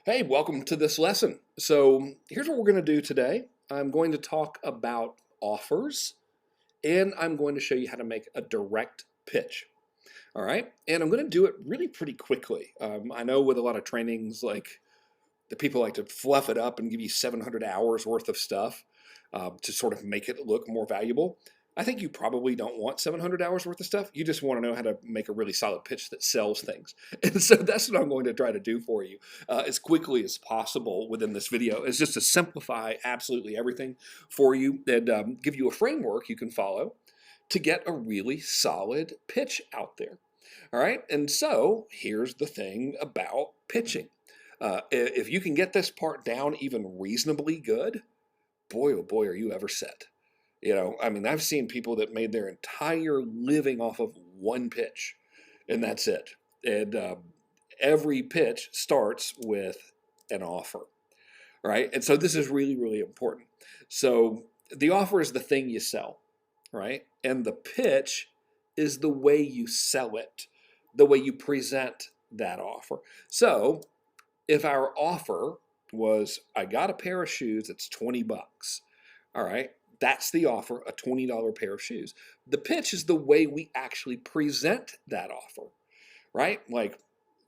Hey, welcome to this lesson. So, here's what we're going to do today. I'm going to talk about offers and I'm going to show you how to make a direct pitch. All right. And I'm going to do it really pretty quickly. I know with a lot of trainings, like the people like to fluff it up and give you 700 hours worth of stuff to sort of make it look more valuable. I think you probably don't want 700 hours worth of stuff. You just want to know how to make a really solid pitch that sells things. And so that's what I'm going to try to do for you as quickly as possible within this video, is just to simplify absolutely everything for you and give you a framework you can follow to get a really solid pitch out there. All right. And so here's the thing about pitching. If you can get this part down even reasonably good, boy, oh boy, are you ever set. I mean, I've seen people that made their entire living off of one pitch, and that's it. And every pitch starts with an offer, right? And so this is really, really important. So the offer is the thing you sell, right? And the pitch is the way you sell it, the way you present that offer. So if our offer was, I got a pair of shoes that's 20 bucks, all right, that's the offer, a $20 pair of shoes. The pitch is the way we actually present that offer, right? Like,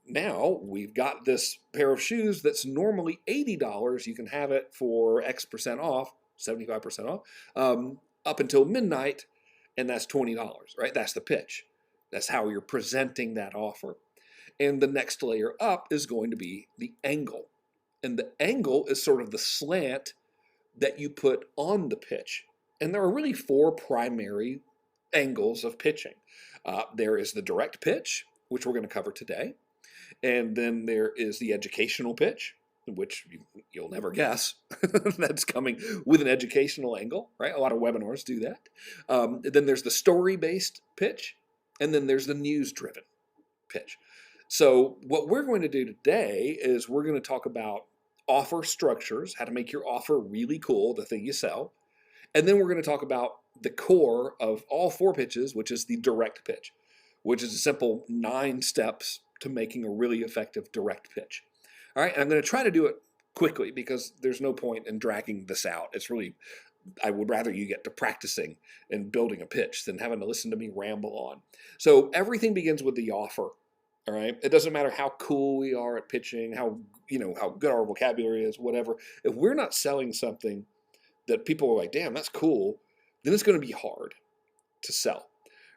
now we've got this pair of shoes that's normally $80. You can have it for X% off, 75% off, up until midnight, and that's $20, right? That's the pitch. That's how you're presenting that offer. And the next layer up is going to be the angle. And the angle is sort of the slant that you put on the pitch. And there are really four primary angles of pitching. There is the direct pitch, which we're going to cover today. And then there is the educational pitch, which you'll never guess. That's coming with an educational angle, right? A lot of webinars do that. Then there's the story-based pitch. And then there's the news-driven pitch. So what we're going to do today is we're going to talk about offer structures, how to make your offer really cool, the thing you sell. And then we're going to talk about the core of all four pitches, which is the direct pitch, which is a simple 9 steps to making a really effective direct pitch. All right, and I'm going to try to do it quickly because there's no point in dragging this out. It's really, I would rather you get to practicing and building a pitch than having to listen to me ramble on. So everything begins with the offer. All right. It doesn't matter how cool we are at pitching, how good our vocabulary is, whatever. If we're not selling something that people are like, damn, that's cool, then it's going to be hard to sell.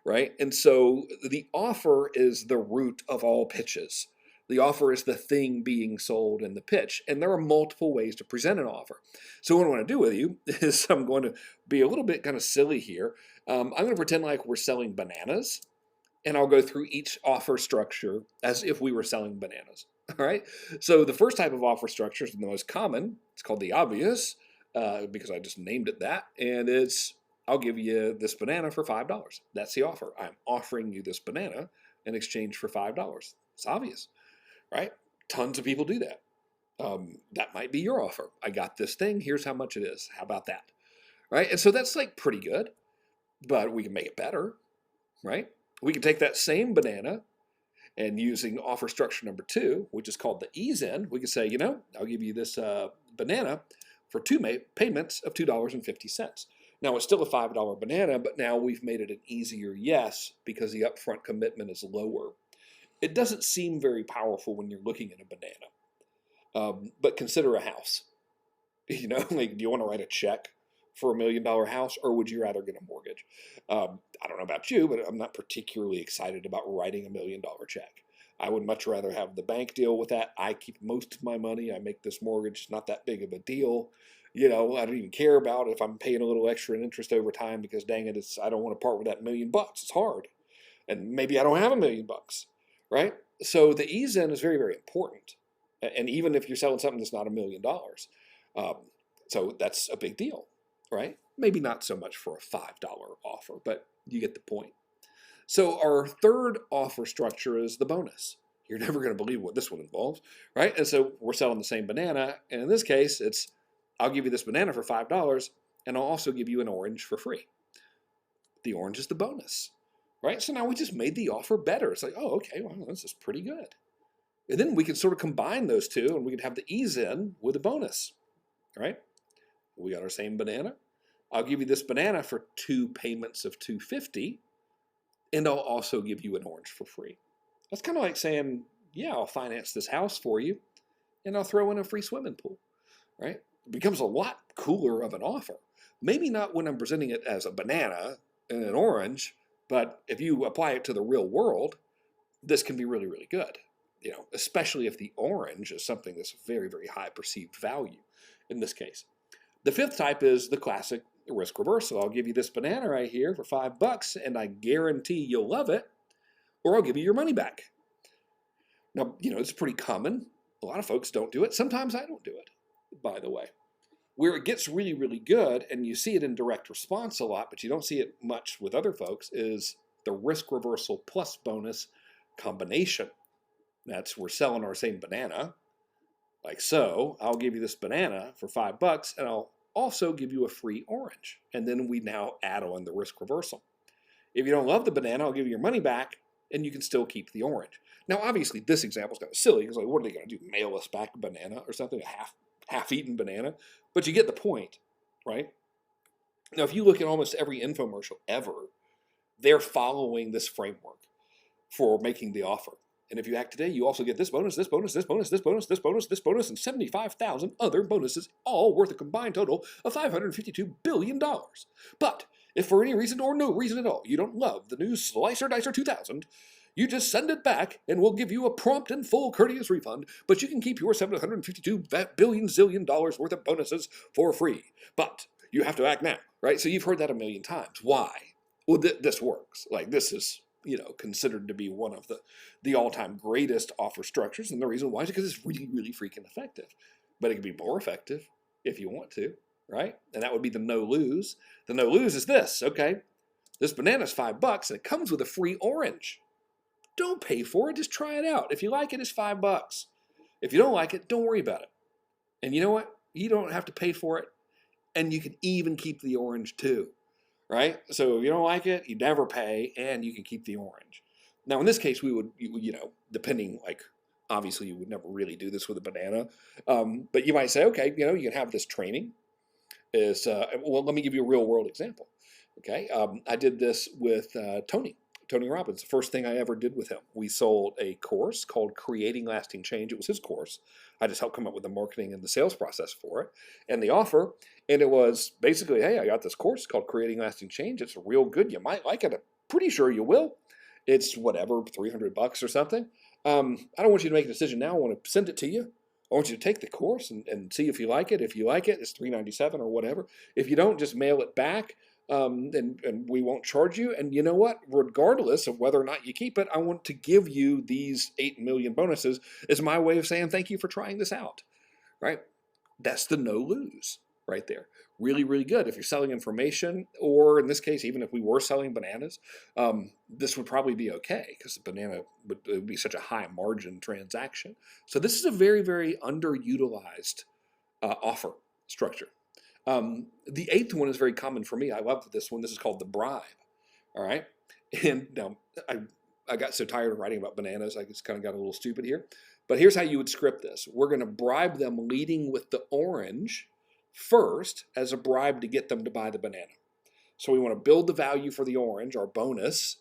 Right. And so the offer is the root of all pitches. The offer is the thing being sold in the pitch. And there are multiple ways to present an offer. So what I want to do with you is I'm going to be a little bit kind of silly here. I'm going to pretend like we're selling bananas, and I'll go through each offer structure as if we were selling bananas. All right. So the first type of offer structure is the most common. It's called the obvious because I just named it that. And it's, I'll give you this banana for $5. That's the offer. I'm offering you this banana in exchange for $5. It's obvious, right? Tons of people do that. That might be your offer. I got this thing. Here's how much it is. How about that? Right. And so that's like pretty good, but we can make it better, right? We can take that same banana and using offer structure number 2, which is called the ease in, we could say, I'll give you this banana for 2 payments of $2.50. Now, it's still a $5 banana, but now we've made it an easier yes because the upfront commitment is lower. It doesn't seem very powerful when you're looking at a banana, but consider a house. Like, do you want to write a check for $1 million house, or would you rather get a mortgage? I don't know about you, but I'm not particularly excited about writing $1 million check. I would much rather have the bank deal with that. I keep most of my money. I make this mortgage not that big of a deal. I don't even care about if I'm paying a little extra in interest over time because dang it, I don't want to part with that $1 million. It's hard, and maybe I don't have $1 million, right? So the ease in is very, very important, and even if you're selling something that's not $1 million, so that's a big deal, right? Maybe not so much for a $5 offer, but you get the point. So our third offer structure is the bonus. You're never going to believe what this one involves, right? And so we're selling the same banana, and in this case, it's I'll give you this banana for $5, and I'll also give you an orange for free. The orange is the bonus, right? So now we just made the offer better. It's like, oh, okay, well, this is pretty good. And then we can sort of combine those two and we can have the ease in with a bonus, right? We got our same banana. I'll give you this banana for 2 payments of $250, and I'll also give you an orange for free. That's kind of like saying, yeah, I'll finance this house for you, and I'll throw in a free swimming pool, right? It becomes a lot cooler of an offer. Maybe not when I'm presenting it as a banana and an orange, but if you apply it to the real world, this can be really, really good. Especially if the orange is something that's very, very high perceived value in this case. The fifth type is the classic risk reversal. I'll give you this banana right here for $5 and I guarantee you'll love it, or I'll give you your money back. Now, it's pretty common. A lot of folks don't do it. Sometimes I don't do it, by the way. Where it gets really, really good, and you see it in direct response a lot, but you don't see it much with other folks, is the risk reversal plus bonus combination. That's we're selling our same banana, like so. I'll give you this banana for $5 and I'll also give you a free orange. And then we now add on the risk reversal. If you don't love the banana, I'll give you your money back and you can still keep the orange. Now, obviously, this example is kind of silly because, like, what are they going to do? Mail us back a banana or something, a half-eaten banana? But you get the point, right? Now, if you look at almost every infomercial ever, they're following this framework for making the offer. And if you act today, you also get this bonus, this bonus, this bonus, this bonus, this bonus, this bonus, and 75,000 other bonuses, all worth a combined total of $552 billion. But if for any reason or no reason at all you don't love the new Slicer Dicer 2000, you just send it back and we'll give you a prompt and full courteous refund, but you can keep your $752 billion zillion dollars worth of bonuses for free. But you have to act now, right? So you've heard that a million times. Why? Well, this works. Like, this is considered to be one of the all-time greatest offer structures. And the reason why is because it's really, really freaking effective. But it can be more effective if you want to, right? And that would be the no-lose. The no-lose is this, okay? This banana's $5 and it comes with a free orange. Don't pay for it, just try it out. If you like it, it's $5. If you don't like it, don't worry about it. And you know what? You don't have to pay for it. And you can even keep the orange too. Right? So if you don't like it, you never pay, and you can keep the orange. Now, in this case, we would, depending, like, obviously you would never really do this with a banana, but you might say, okay, you can have this training. Well, let me give you a real-world example. Okay? I did this with Tony Robbins, the first thing I ever did with him. We sold a course called Creating Lasting Change. It was his course. I just helped come up with the marketing and the sales process for it and the offer. And it was basically, hey, I got this course called Creating Lasting Change. It's real good. You might like it. I'm pretty sure you will. It's whatever, $300 or something. I don't want you to make a decision now. I want to send it to you. I want you to take the course and see if you like it. If you like it, it's $397 or whatever. If you don't, just mail it back. And we won't charge you. And you know what? Regardless of whether or not you keep it, I want to give you these 8 million bonuses as my way of saying thank you for trying this out, right? That's the no-lose right there. Really, really good. If you're selling information, or in this case, even if we were selling bananas, this would probably be okay because the banana would be such a high margin transaction. So this is a very, very underutilized offer structure. The eighth one is very common for me. I love this one. This is called the bribe. All right. And now I got so tired of writing about bananas, I just kind of got a little stupid here. But here's how you would script this. We're going to bribe them leading with the orange first as a bribe to get them to buy the banana. So we want to build the value for the orange, our bonus,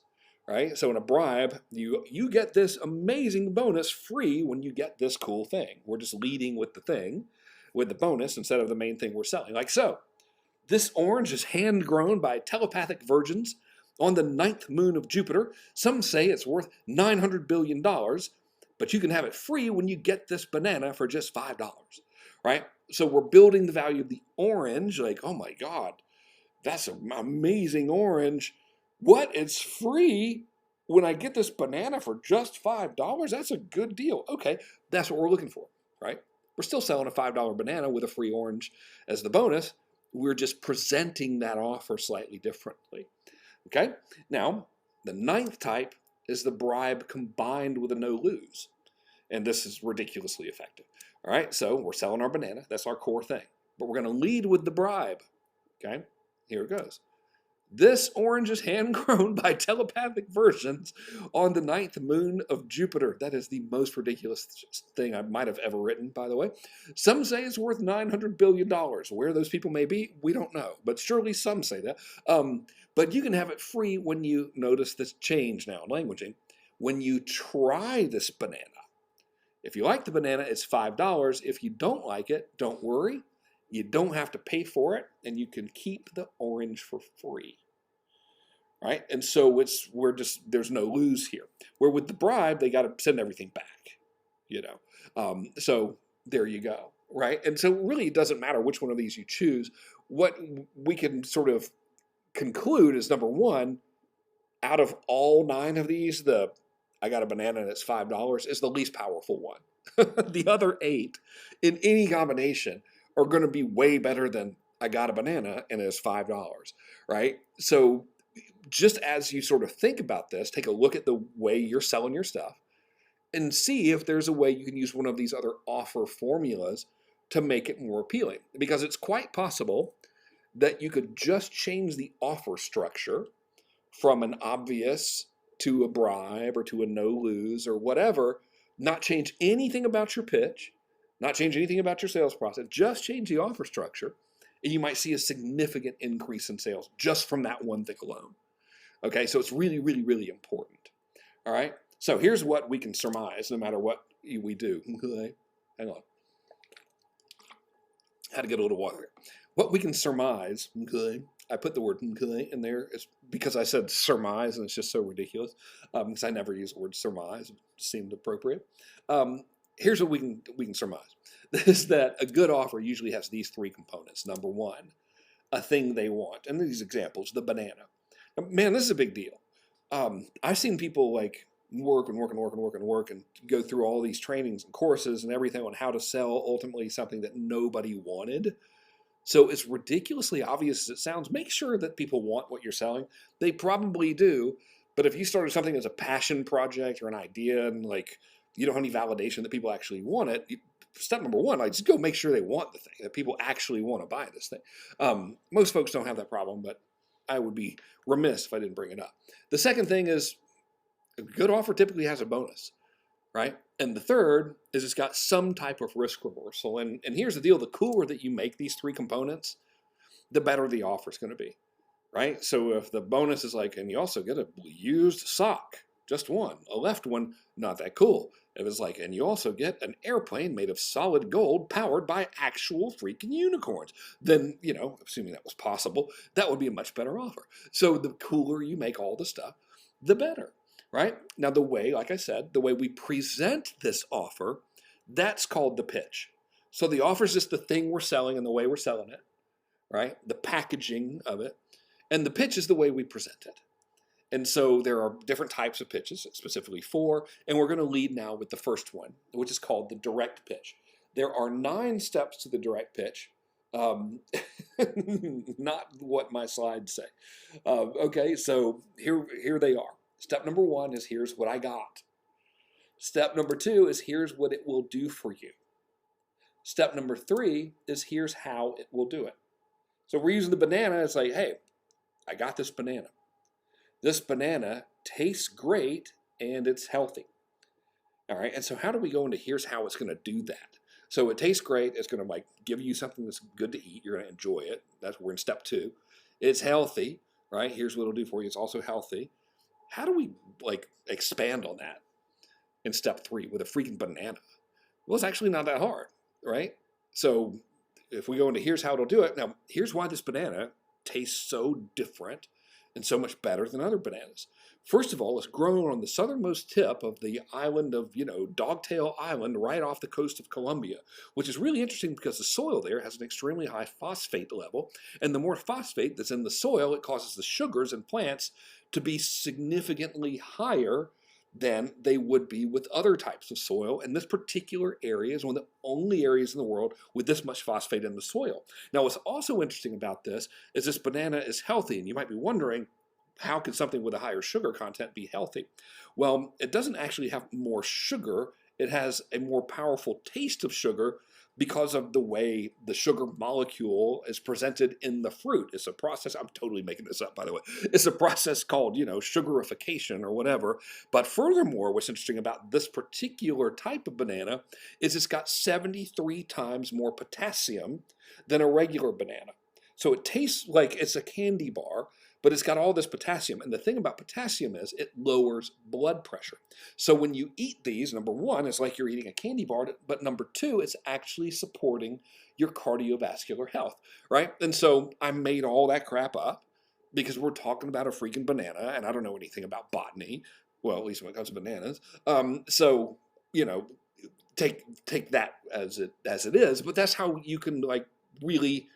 right? So in a bribe, you get this amazing bonus free when you get this cool thing. We're just leading with the thing, with the bonus instead of the main thing we're selling. Like so. This orange is hand-grown by telepathic virgins on the 9th moon of Jupiter. Some say it's worth $900 billion, but you can have it free when you get this banana for just $5, right? So we're building the value of the orange, like, oh my God, that's an amazing orange. What? It's free when I get this banana for just $5? That's a good deal. Okay, that's what we're looking for, right? We're still selling a $5 banana with a free orange as the bonus. We're just presenting that offer slightly differently. Okay? Now, the 9th type is the bribe combined with a no-lose. And this is ridiculously effective. All right? So we're selling our banana. That's our core thing. But we're going to lead with the bribe. Okay? Here it goes. This orange is hand-grown by telepathic versions on the ninth moon of Jupiter. That is the most ridiculous thing I might have ever written, by the way. Some say it's worth $900 billion. Where those people may be, we don't know. But surely some say that. But you can have it free when you notice this change now in languaging. When you try this banana. If you like the banana, it's $5. If you don't like it, don't worry. You don't have to pay for it, and you can keep the orange for free. Right? And so there's no lose here. Where with the bribe, they got to send everything back. So there you go. Right? And so really it doesn't matter which one of these you choose. What we can sort of conclude is, number one, out of all 9 of these, I got a banana and it's $5 is the least powerful one. The other 8 in any combination are going to be way better than I got a banana and it's $5, right? So just as you sort of think about this, take a look at the way you're selling your stuff and see if there's a way you can use one of these other offer formulas to make it more appealing. Because it's quite possible that you could just change the offer structure from an obvious to a bribe or to a no-lose or whatever, not change anything about your pitch, not change anything about your sales process, just change the offer structure, and you might see a significant increase in sales just from that one thing alone. Okay, so it's really, really, really important. All right, so here's what we can surmise no matter what we do. Okay, hang on. Had to get a little water here. What we can surmise, okay, I put the word okay in there is because I said surmise, and it's just so ridiculous, because I never use the word surmise. It seemed appropriate. Here's what we can surmise. Is that a good offer usually has these 3 components. Number one, a thing they want. And these examples, the banana. Now, man, this is a big deal. I've seen people like work and go through all these trainings and courses and everything on how to sell ultimately something that nobody wanted. So as ridiculously obvious as it sounds, make sure that people want what you're selling. They probably do, but if you started something as a passion project or an idea and like you don't have any validation that people actually want it, step number one, like just go make sure they want the thing, that people actually want to buy this thing. Most folks don't have that problem, but I would be remiss if I didn't bring it up. The second thing is a good offer typically has a bonus, right? And the third is it's got some type of risk reversal. And here's the deal, the cooler that you make these 3 components, the better the offer is going to be, right? So if the bonus is like, and you also get a used sock, just one, a left one, not that cool. If it's like, and you also get an airplane made of solid gold powered by actual freaking unicorns, then, assuming that was possible, that would be a much better offer. So the cooler you make all the stuff, the better. Right? Now the way, like I said, the way we present this offer, that's called the pitch. So the offer is just the thing we're selling and the way we're selling it, right? The packaging of it. And the pitch is the way we present it. And so there are different types of pitches, specifically 4, and we're going to lead now with the first one, which is called the direct pitch. There are 9 steps to the direct pitch. Not what my slides say. Okay, so here they are. Step number 1 is here's what I got. Step number 2 is here's what it will do for you. Step number 3 is here's how it will do it. So we're using the banana. It's like, hey, I got this banana. This banana tastes great and it's healthy. All right, and so how do we go into here's how it's going to do that? So it tastes great. It's going to like give you something that's good to eat. You're going to enjoy it. We're in step 2. It's healthy, right? Here's what it'll do for you. It's also healthy. How do we like expand on that in step 3 with a freaking banana? Well, it's actually not that hard, right? So if we go into here's how it'll do it. Now, here's why this banana tastes so different and so much better than other bananas. First of all, it's grown on the southernmost tip of the island of, Dogtail Island right off the coast of Colombia, which is really interesting because the soil there has an extremely high phosphate level. And the more phosphate that's in the soil, it causes the sugars in plants to be significantly higher than they would be with other types of soil. And this particular area is one of the only areas in the world with this much phosphate in the soil. Now, what's also interesting about this is this banana is healthy. And you might be wondering, how can something with a higher sugar content be healthy? Well, it doesn't actually have more sugar It has a more powerful taste of sugar because of the way the sugar molecule is presented in the fruit. It's a process, I'm totally making this up, by the way. It's a process called, sugarification or whatever. But furthermore, what's interesting about this particular type of banana is it's got 73 times more potassium than a regular banana. So it tastes like it's a candy bar, but it's got all this potassium. And the thing about potassium is it lowers blood pressure. So when you eat these, number one, it's like you're eating a candy bar, but number two, it's actually supporting your cardiovascular health, right? And so I made all that crap up because we're talking about a freaking banana, and I don't know anything about botany. Well, at least when it comes to bananas. So, take that as it is, but that's how you can really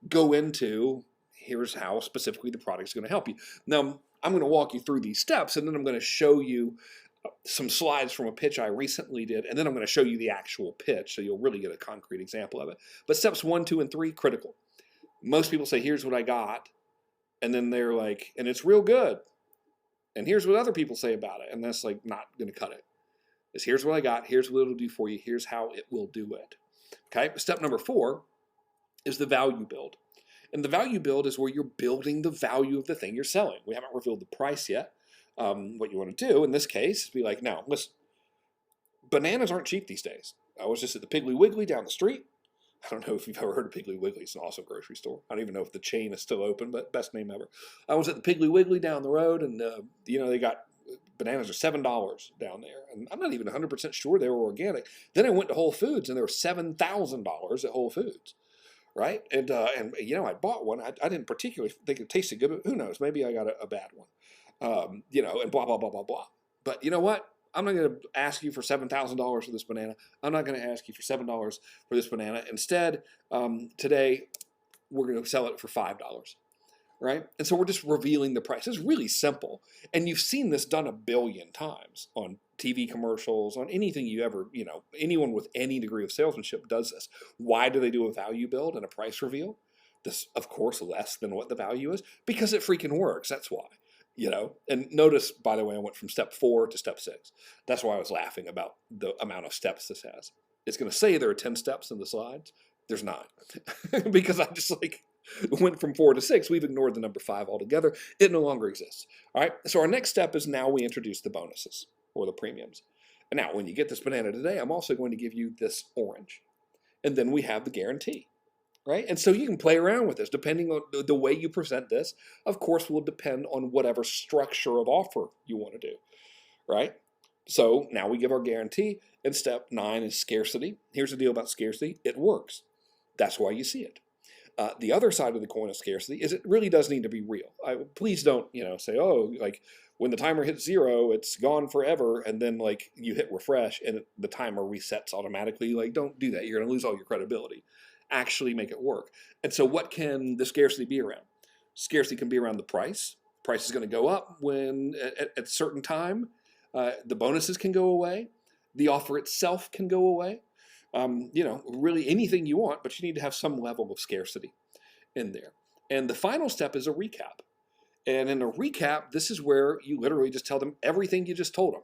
go into here's how specifically the product is going to help you. Now, I'm going to walk you through these steps, and then I'm going to show you some slides from a pitch I recently did, and then I'm going to show you the actual pitch, so you'll really get a concrete example of it. But steps 1, 2, and 3, critical. Most people say, here's what I got, and then they're like, and it's real good. And here's what other people say about it, and that's not going to cut it. It's here's what I got, here's what it'll do for you, here's how it will do it. Okay, step number 4 is the value build. And the value build is where you're building the value of the thing you're selling. We haven't revealed the price yet. What you want to do in this case is be like, now, listen, bananas aren't cheap these days. I was just at the Piggly Wiggly down the street. I don't know if you've ever heard of Piggly Wiggly. It's an awesome grocery store. I don't even know if the chain is still open, but best name ever. I was at the Piggly Wiggly down the road, and they got bananas are $7 down there. And I'm not even 100% sure they were organic. Then I went to Whole Foods, and they were $7,000 at Whole Foods. Right? And I bought one. I didn't particularly think it tasted good, but who knows? Maybe I got a bad one. And blah, blah, blah, blah, blah. But you know what? I'm not going to ask you for $7,000 for this banana. I'm not going to ask you for $7 for this banana. Instead, today, we're going to sell it for $5. Right? And so we're just revealing the price. It's really simple. And you've seen this done a billion times on TV commercials, on anything you ever, anyone with any degree of salesmanship does this. Why do they do a value build and a price reveal? This, of course, less than what the value is, because it freaking works. That's why, And notice, by the way, I went from step 4 to step 6. That's why I was laughing about the amount of steps this has. It's going to say there are 10 steps in the slides. There's not. Because I just went from 4 to 6. We've ignored the number 5 altogether. It no longer exists. All right. So our next step is now we introduce the bonuses or the premiums. And now when you get this banana today, I'm also going to give you this orange. And then we have the guarantee. Right? And so you can play around with this depending on the way you present this. Of course, will depend on whatever structure of offer you want to do. Right? So now we give our guarantee. And step 9 is scarcity. Here's the deal about scarcity. It works. That's why you see it. The other side of the coin of scarcity is it really does need to be real. Please don't, say, when the timer hits 0, it's gone forever, and then you hit refresh and the timer resets automatically. Don't do that. You're going to lose all your credibility. Actually make it work. And so what can the scarcity be around? Scarcity can be around the price. Price is going to go up when at a certain time. The bonuses can go away. The offer itself can go away. Really anything you want, but you need to have some level of scarcity in there. And the final step is a recap. And in a recap, this is where you literally just tell them everything you just told them.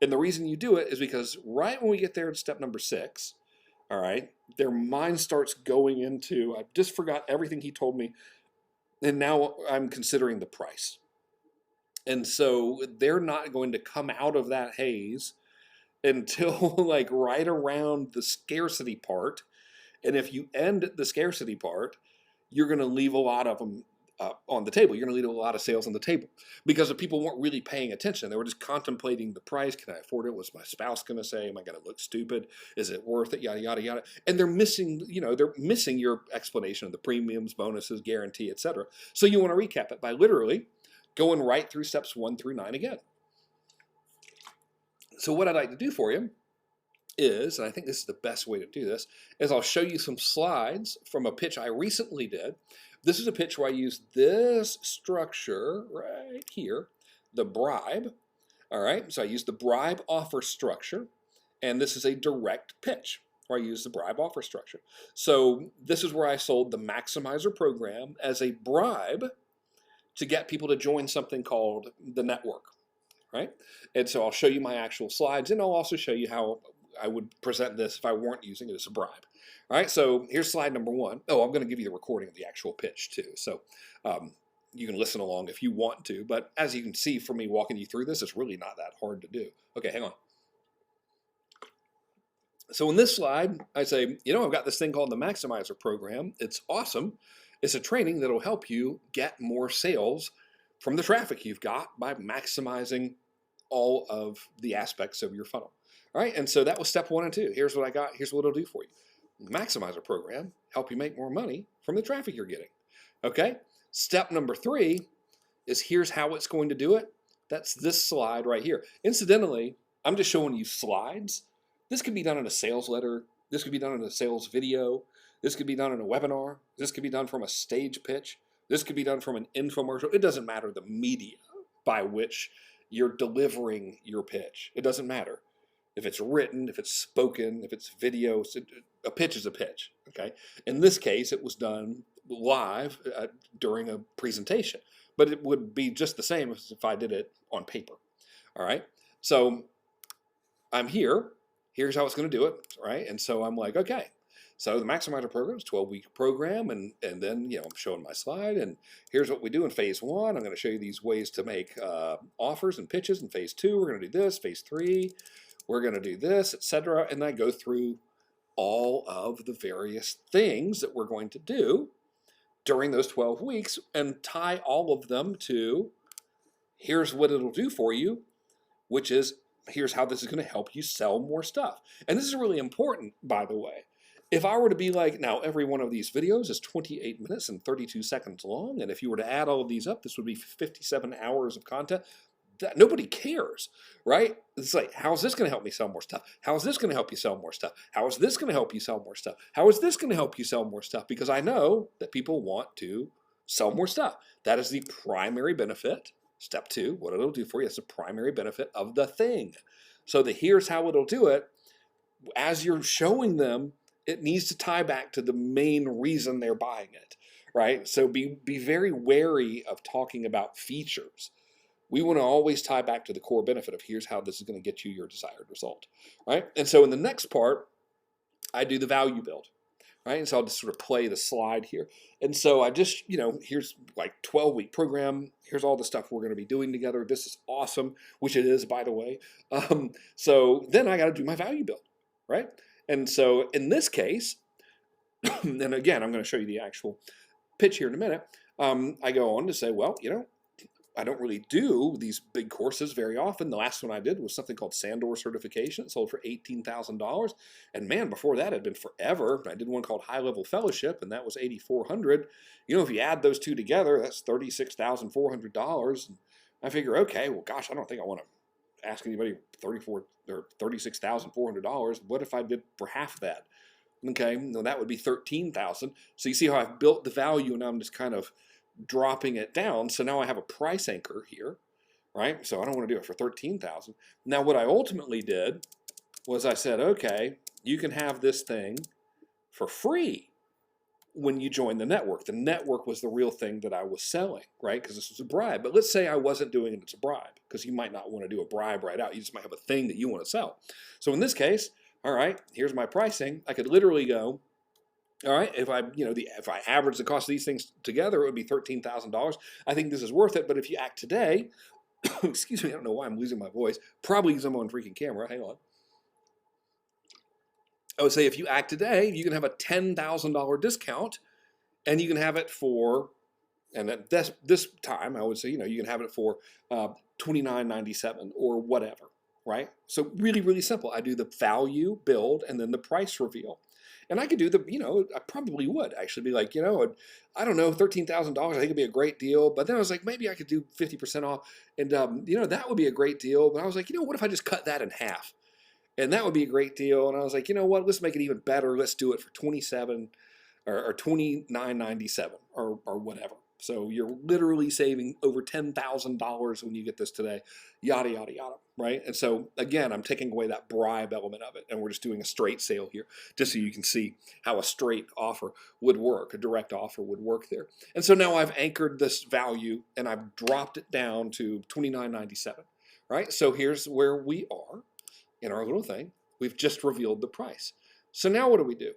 And the reason you do it is because right when we get there in step number 6, all right, their mind starts going into, I just forgot everything he told me, and now I'm considering the price. And so they're not going to come out of that haze until right around the scarcity part. And if you end the scarcity part, you're going to leave a lot of them on the table. You're going to leave a lot of sales on the table because the people weren't really paying attention. They were just contemplating the price. Can I afford it? What's my spouse going to say? Am I going to look stupid? Is it worth it? Yada, yada, yada. And they're missing your explanation of the premiums, bonuses, guarantee, etc. So you want to recap it by literally going right through steps 1 through 9 again. So what I'd like to do for you is, and I think this is the best way to do this, is I'll show you some slides from a pitch I recently did. This is a pitch where I used this structure right here, the bribe. All right, so I used the bribe offer structure, and this is a direct pitch where I use the bribe offer structure. So this is where I sold the Maximizer program as a bribe to get people to join something called the network. Right? And so I'll show you my actual slides, and I'll also show you how I would present this if I weren't using it as a bribe. All right, so here's slide number one. Oh, I'm going to give you the recording of the actual pitch too. So you can listen along if you want to, but as you can see from me walking you through this, it's really not that hard to do. Okay, hang on. So in this slide, I say, I've got this thing called the Maximizer program. It's awesome. It's a training that'll help you get more sales from the traffic you've got by maximizing all of the aspects of your funnel. All right, and so that was step 1 and 2. Here's what I got. Here's what it'll do for you. The Maximizer program, help you make more money from the traffic you're getting. Okay, step number 3 is here's how it's going to do it. That's this slide right here. Incidentally, I'm just showing you slides. This could be done in a sales letter. This could be done in a sales video. This could be done in a webinar. This could be done from a stage pitch. This could be done from an infomercial. It doesn't matter the media by which you're delivering your pitch. It doesn't matter. If it's written, if it's spoken, if it's video, a pitch is a pitch, okay? In this case, it was done live during a presentation, but it would be just the same as if I did it on paper, all right? So I'm here. Here's how it's going to do it, right? And so I'm like, okay. So the Maximizer program is a 12-week program, and then I'm showing my slide, and here's what we do in phase 1. I'm going to show you these ways to make offers and pitches. In phase 2, we're going to do this. Phase 3, we're going to do this, etc. And I go through all of the various things that we're going to do during those 12 weeks and tie all of them to here's what it'll do for you, which is here's how this is going to help you sell more stuff. And this is really important, by the way. If I were to be like, now every one of these videos is 28 minutes and 32 seconds long, and if you were to add all of these up, this would be 57 hours of content. That nobody cares, right? It's like, how's this going to help me sell more stuff? How is this going to help you sell more stuff? How is this going to help you sell more stuff? How is this going to help you sell more stuff? Because I know that people want to sell more stuff. That is the primary benefit. Step 2, what it'll do for you is the primary benefit of the thing. So here's how it'll do it. As you're showing them, it needs to tie back to the main reason they're buying it, right? So be very wary of talking about features. We want to always tie back to the core benefit of here's how this is going to get you your desired result, right? And so in the next part, I do the value build, right? And so I'll just sort of play the slide here. And so I just, here's like 12-week program. Here's all the stuff we're going to be doing together. This is awesome, which it is, by the way. So then I got to do my value build, right? And so in this case, and again, I'm going to show you the actual pitch here in a minute. I go on to say, well, I don't really do these big courses very often. The last one I did was something called Sandor Certification. It sold for $18,000. And man, before that, it had been forever. I did one called High Level Fellowship, and that was $8,400. If you add those two together, that's $36,400. And I figure, okay, well, gosh, I don't think I want to ask anybody $36,400. What if I did for half that? Okay, well, that would be $13,000. So you see how I've built the value, and I'm just kind of dropping it down. So now I have a price anchor here, right? So I don't want to do it for $13,000. Now what I ultimately did was I said, okay, you can have this thing for free when you join the network. The network was the real thing that I was selling, right? Because this was a bribe. But let's say I wasn't doing it as a bribe, because you might not want to do a bribe right out. You just might have a thing that you want to sell. So in this case, all right, here's my pricing. I could literally go, all right, if I average the cost of these things together, it would be $13,000. I think this is worth it. But if you act today, excuse me, I don't know why I'm losing my voice. Probably because I'm on freaking camera. Hang on. I would say if you act today, you can have a $10,000 discount, and you can have it for, and at this time, I would say, you can have it for $29.97 or whatever, right? So really, really simple. I do the value build and then the price reveal. And I could do I probably would actually be like, I don't know, $13,000, I think it'd be a great deal. But then I was like, maybe I could do 50% off. And, that would be a great deal. But I was like, what if I just cut that in half? And that would be a great deal. And I was like, what, let's make it even better. Let's do it for $27 or $29.97 or whatever. So you're literally saving over $10,000 when you get this today, yada, yada, yada, right? And so, again, I'm taking away that bribe element of it, and we're just doing a straight sale here, just so you can see how a straight offer would work, a direct offer would work there. And so now I've anchored this value, and I've dropped it down to $29.97, right? So here's where we are in our little thing. We've just revealed the price. So now what do?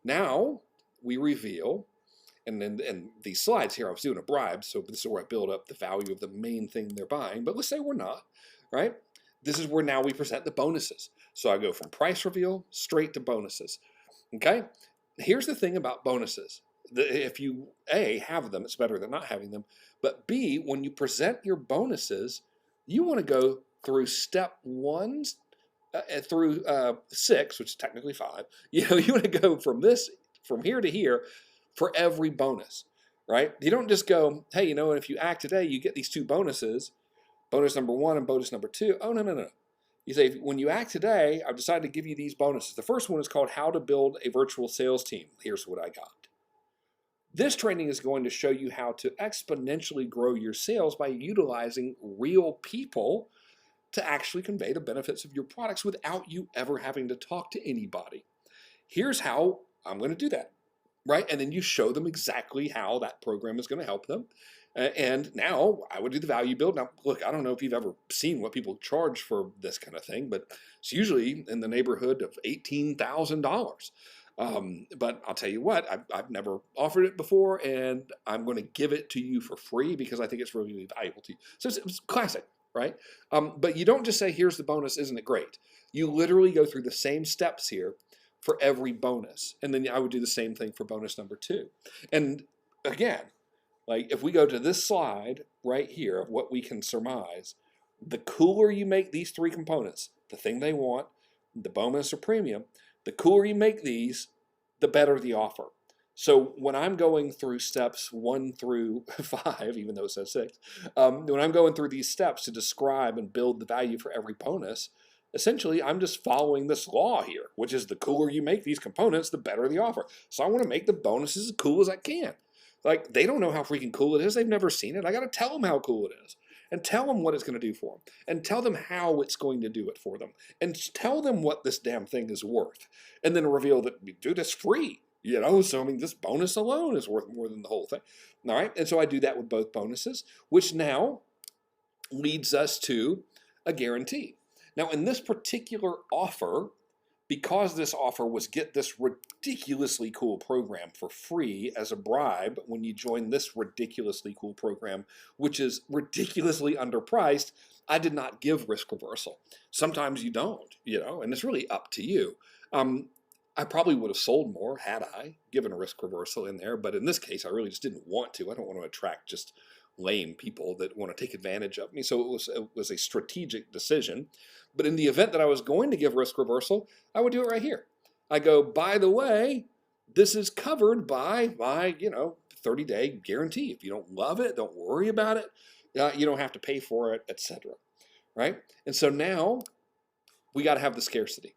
Now we reveal, and then and these slides here, I was doing a bribe, so this is where I build up the value of the main thing they're buying. But let's say we're not, right? This is where now we present the bonuses. So I go from price reveal straight to bonuses. Okay? Here's the thing about bonuses. If you, A, have them, it's better than not having them. But B, when you present your bonuses, you want to go through step 1 through 6, which is technically 5. You want to go from here to here for every bonus, right? You don't just go, hey, if you act today, you get these 2 bonuses, bonus number 1 and bonus number 2. Oh, no. You say, when you act today, I've decided to give you these bonuses. The first one is called How to Build a Virtual Sales Team. Here's what I got. This training is going to show you how to exponentially grow your sales by utilizing real people to actually convey the benefits of your products without you ever having to talk to anybody. Here's how I'm going to do that, right? And then you show them exactly how that program is going to help them. And now I would do the value build. Now, look, I don't know if you've ever seen what people charge for this kind of thing, but it's usually in the neighborhood of $18,000. But I'll tell you what, I've never offered it before, and I'm going to give it to you for free because I think it's really valuable to you. So it's classic, right? But you don't just say, here's the bonus, isn't it great? You literally go through the same steps here for every bonus. And then I would do the same thing for bonus number 2. And again, like if we go to this slide right here of what we can surmise, the cooler you make these 3 components, the thing they want, the bonus or premium, the cooler you make these, the better the offer. So when I'm going through steps 1 through 5, even though it says 6, when I'm going through these steps to describe and build the value for every bonus, essentially I'm just following this law here, which is the cooler you make these components, the better the offer. So I want to make the bonuses as cool as I can. Like, they don't know how freaking cool it is. They've never seen it. I got to tell them how cool it is. And tell them what it's going to do for them. And tell them how it's going to do it for them. And tell them what this damn thing is worth. And then reveal that, dude, it's free. So I mean, this bonus alone is worth more than the whole thing. All right? And so I do that with both bonuses, which now leads us to a guarantee. Now, in this particular offer, because this offer was get this ridiculously cool program for free as a bribe when you join this ridiculously cool program, which is ridiculously underpriced, I did not give risk reversal. Sometimes you don't, and it's really up to you. I probably would have sold more had I given a risk reversal in there, but in this case, I really just didn't want to. I don't want to attract just lame people that want to take advantage of me. So it was a strategic decision. But in the event that I was going to give risk reversal, I would do it right here. I go, by the way, this is covered by my, 30-day guarantee. If you don't love it, don't worry about it. You don't have to pay for it, etc. Right? And so now we got to have the scarcity.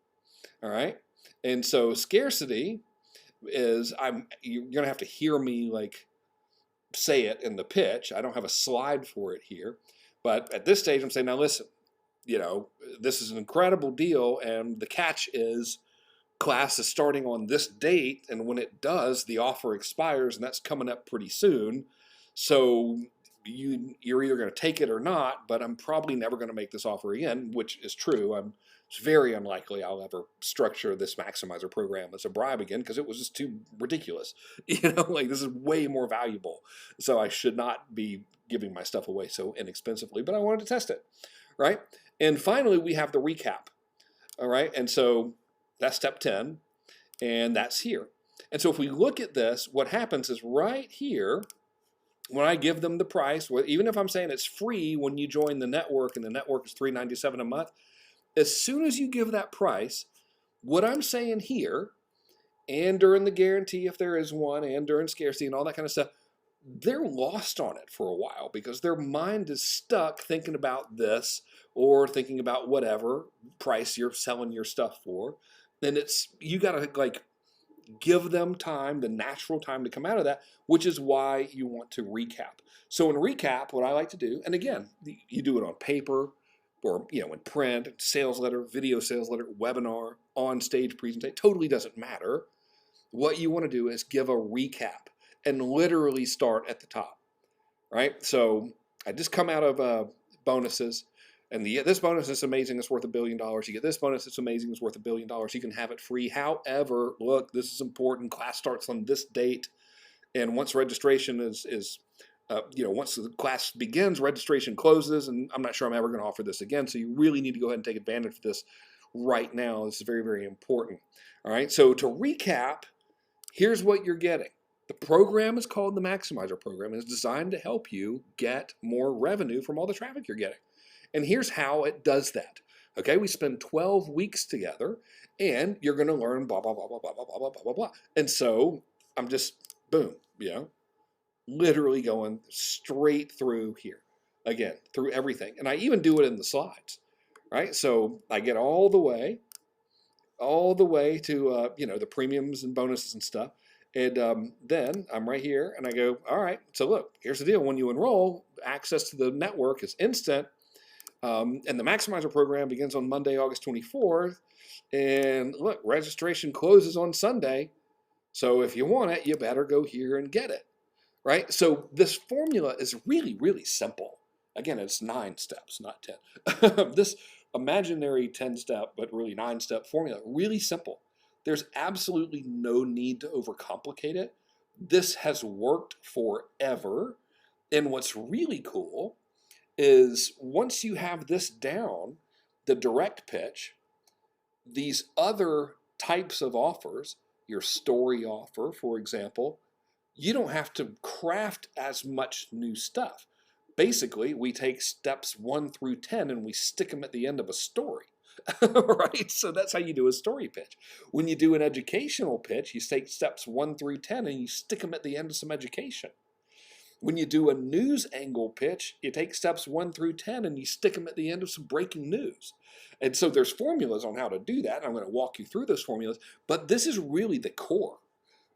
All right? And so scarcity is, you're going to have to hear me say it in the pitch. I don't have a slide for it here. But at this stage, I'm saying, now listen, this is an incredible deal, and the catch is class is starting on this date, and when it does, the offer expires, and that's coming up pretty soon. So you're either going to take it or not, but I'm probably never going to make this offer again, which is true. It's very unlikely I'll ever structure this maximizer program as a bribe again because it was just too ridiculous. This is way more valuable. So I should not be giving my stuff away so inexpensively, but I wanted to test it, right? And finally, we have the recap, all right? And so that's step 10, and that's here. And so if we look at this, what happens is right here, when I give them the price, even if I'm saying it's free when you join the network and the network is $397 a month, as soon as you give that price, what I'm saying here, and during the guarantee if there is one, and during scarcity and all that kind of stuff, they're lost on it for a while because their mind is stuck thinking about this or thinking about whatever price you're selling your stuff for. And you got to give them time, the natural time to come out of that, which is why you want to recap. So in recap, what I like to do, and again, you do it on paper or in print, sales letter, video sales letter, webinar, on-stage presentation, totally doesn't matter. What you want to do is give a recap and literally start at the top, right? So I just come out of bonuses. And you get this bonus that's amazing, it's worth $1 billion. You get this bonus that's amazing, it's worth $1 billion. You can have it free. However, look, this is important. Class starts on this date. And once registration once the class begins, registration closes. And I'm not sure I'm ever going to offer this again. So you really need to go ahead and take advantage of this right now. This is very, very important. All right. So to recap, here's what you're getting. The program is called the Maximizer Program, and it's designed to help you get more revenue from all the traffic you're getting. And here's how it does that. Okay, we spend 12 weeks together, and you're going to learn blah, blah, blah, blah, blah, blah, blah, blah, blah, blah. And so I'm just, boom, literally going straight through here. Again, through everything. And I even do it in the slides, right? So I get all the way to, the premiums and bonuses and stuff. And then I'm right here and I go, all right, so look, here's the deal. When you enroll, access to the network is instant. And the Maximizer program begins on Monday, August 24th. And look, registration closes on Sunday. So if you want it, you better go here and get it, right? So this formula is really, really simple. Again, it's 9 steps, not 10. This imaginary 10-step, but really 9-step formula, really simple. There's absolutely no need to overcomplicate it. This has worked forever. And what's really cool is once you have this down, the direct pitch, these other types of offers, your story offer, for example, you don't have to craft as much new stuff. Basically, we take steps 1 through 10 and we stick them at the end of a story. Right? So that's how you do a story pitch. When you do an educational pitch, you take steps 1 through 10 and you stick them at the end of some education. When you do a news angle pitch, you take steps 1 through 10 and you stick them at the end of some breaking news. And so there's formulas on how to do that. And I'm going to walk you through those formulas, but this is really the core,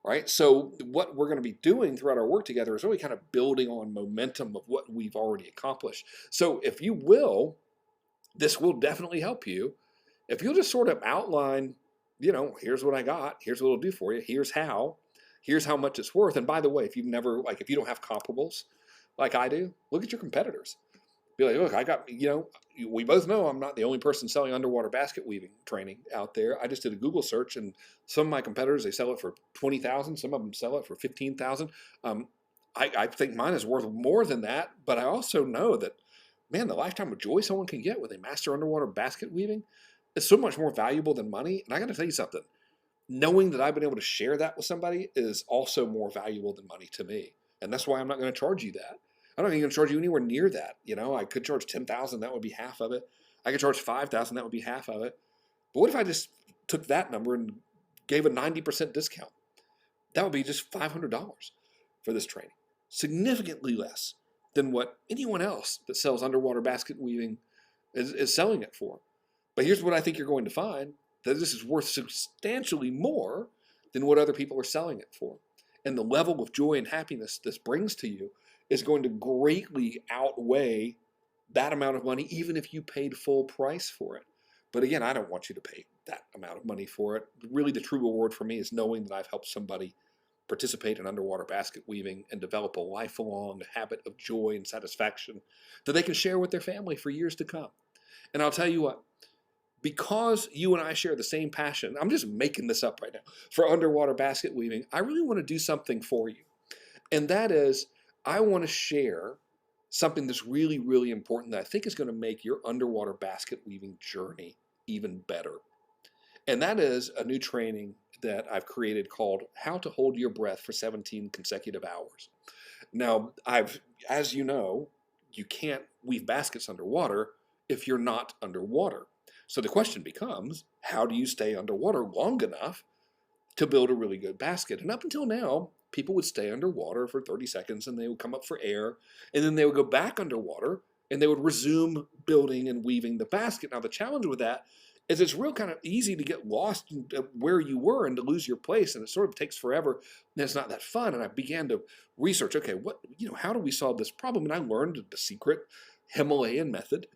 right? So what we're going to be doing throughout our work together is really kind of building on momentum of what we've already accomplished. So if you will, this will definitely help you. If you'll just sort of outline, here's what I got, here's what it'll do for you, here's how much it's worth. And by the way, if you don't have comparables like I do, look at your competitors. Be like, look, I got, we both know I'm not the only person selling underwater basket weaving training out there. I just did a Google search, and some of my competitors, they sell it for $20,000. Some of them sell it for $15,000. I think mine is worth more than that, but I also know that, man, the lifetime of joy someone can get when they master underwater basket weaving is so much more valuable than money. And I got to tell you something. Knowing that I've been able to share that with somebody is also more valuable than money to me. And that's why I'm not going to charge you that. I'm not even going to charge you anywhere near that. I could charge $10,000, that would be half of it. I could charge $5,000, that would be half of it. But what if I just took that number and gave a 90% discount? That would be just $500 for this training. Significantly less than what anyone else that sells underwater basket weaving is selling it for. But here's what I think you're going to find, that this is worth substantially more than what other people are selling it for. And the level of joy and happiness this brings to you is going to greatly outweigh that amount of money, even if you paid full price for it. But again, I don't want you to pay that amount of money for it. Really, the true reward for me is knowing that I've helped somebody participate in underwater basket weaving and develop a lifelong habit of joy and satisfaction that they can share with their family for years to come. And I'll tell you what, because you and I share the same passion, I'm just making this up right now, for underwater basket weaving, I really want to do something for you. And that is, I want to share something that's really, really important that I think is going to make your underwater basket weaving journey even better. And that is a new training that I've created called How to Hold Your Breath for 17 Consecutive Hours. Now, as you know, you can't weave baskets underwater if you're not underwater. So the question becomes, how do you stay underwater long enough to build a really good basket? And up until now, people would stay underwater for 30 seconds and they would come up for air, and then they would go back underwater and they would resume building and weaving the basket. Now, the challenge with that is it's real kind of easy to get lost in where you were and to lose your place, and it sort of takes forever, and it's not that fun. And I began to research, okay, how do we solve this problem? And I learned the secret Himalayan method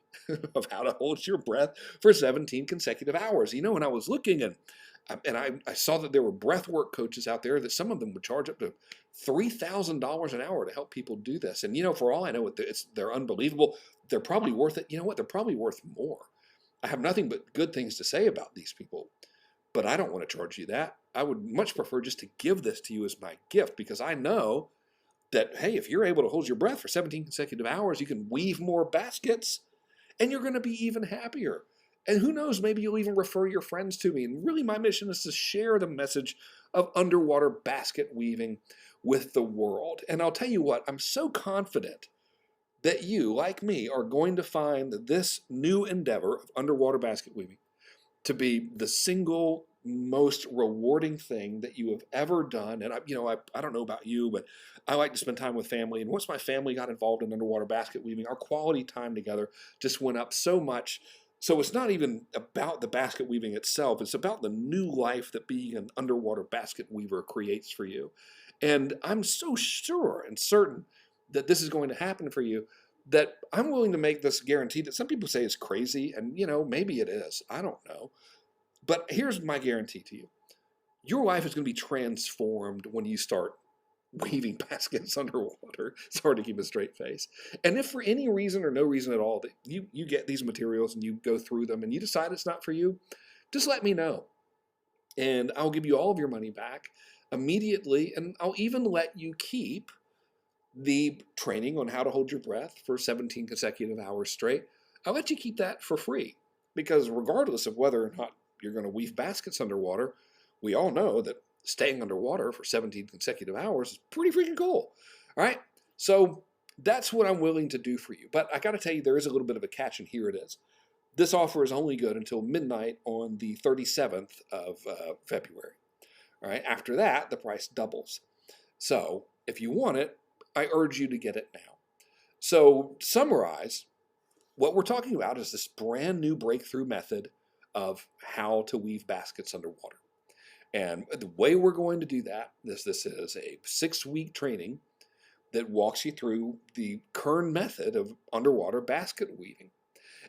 of how to hold your breath for 17 consecutive hours. And I was looking, and I saw that there were breathwork coaches out there that some of them would charge up to $3,000 an hour to help people do this. And, for all I know, they're unbelievable. They're probably worth it. You know what? They're probably worth more. I have nothing but good things to say about these people, but I don't want to charge you that. I would much prefer just to give this to you as my gift, because I know that, hey, if you're able to hold your breath for 17 consecutive hours, you can weave more baskets and you're going to be even happier. And who knows, maybe you'll even refer your friends to me. And really, my mission is to share the message of underwater basket weaving with the world. And I'll tell you what, I'm so confident that you, like me, are going to find this new endeavor of underwater basket weaving to be the single most rewarding thing that you have ever done. And I don't know about you, but I like to spend time with family. And once my family got involved in underwater basket weaving, our quality time together just went up so much. So it's not even about the basket weaving itself. It's about the new life that being an underwater basket weaver creates for you. And I'm so sure and certain that this is going to happen for you, that I'm willing to make this guarantee that some people say is crazy. And, maybe it is. I don't know. But here's my guarantee to you. Your life is going to be transformed when you start weaving baskets underwater. It's hard to keep a straight face. And if for any reason or no reason at all that you get these materials and you go through them and you decide it's not for you, just let me know. And I'll give you all of your money back immediately. And I'll even let you keep the training on how to hold your breath for 17 consecutive hours straight. I'll let you keep that for free, because regardless of whether or not you're going to weave baskets underwater, we all know that staying underwater for 17 consecutive hours is pretty freaking cool. All right, so that's what I'm willing to do for you. But I got to tell you, there is a little bit of a catch, and here it is. This offer is only good until midnight on the 37th of February. All right, after that, the price doubles. So if you want it, I urge you to get it now. So to summarize, what we're talking about is this brand new breakthrough method of how to weave baskets underwater. And the way we're going to do that is this is a 6-week training that walks you through the Kern method of underwater basket weaving,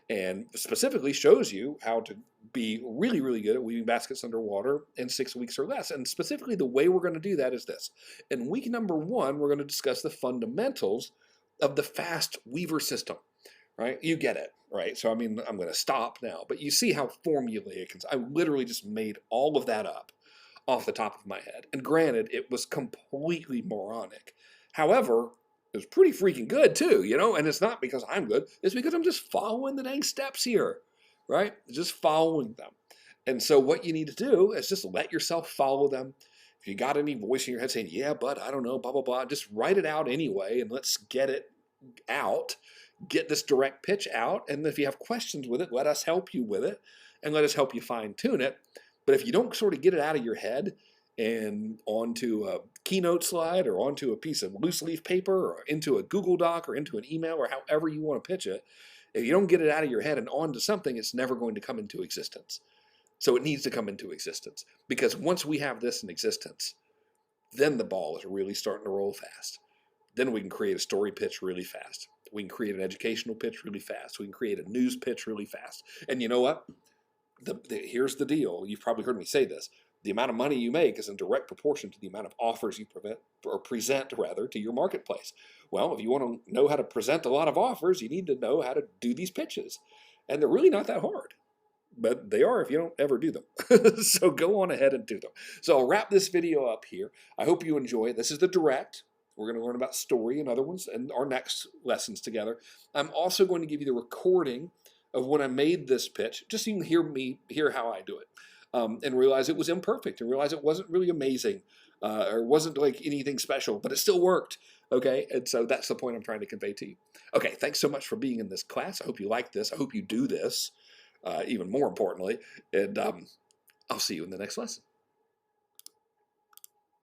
and specifically shows you how to be really, really good at weaving baskets underwater in 6 weeks or less. And specifically, the way we're going to do that is this. In week number 1, we're going to discuss the fundamentals of the fast weaver system, right? You get it, right? So, I'm going to stop now, but you see how formulaic. I literally just made all of that up off the top of my head. And granted, it was completely moronic. However, it was pretty freaking good too, and it's not because I'm good. It's because I'm just following the dang steps here, right? Just following them. And so what you need to do is just let yourself follow them. If you got any voice in your head saying, yeah, but I don't know, blah, blah, blah, just write it out anyway, and let's get it out, get this direct pitch out. And if you have questions with it, let us help you with it, and let us help you fine tune it. But if you don't sort of get it out of your head and onto a Keynote slide or onto a piece of loose leaf paper or into a Google Doc or into an email or however you want to pitch it, if you don't get it out of your head and onto something, it's never going to come into existence. So it needs to come into existence, because once we have this in existence, then the ball is really starting to roll fast. Then we can create a story pitch really fast. We can create an educational pitch really fast. We can create a news pitch really fast. And you know what? Here's the deal. You've probably heard me say this. The amount of money you make is in direct proportion to the amount of offers you present to your marketplace. Well, if you want to know how to present a lot of offers, you need to know how to do these pitches. And they're really not that hard, but they are if you don't ever do them. So go on ahead and do them. So I'll wrap this video up here. I hope you enjoy it. This is the direct. We're going to learn about story and other ones in our next lessons together. I'm also going to give you the recording of when I made this pitch, just so you can hear how I do it. And realize it was imperfect, and realize it wasn't really amazing, or wasn't like anything special, but it still worked, okay? And so that's the point I'm trying to convey to you. Okay, thanks so much for being in this class. I hope you like this. I hope you do this, even more importantly, and I'll see you in the next lesson.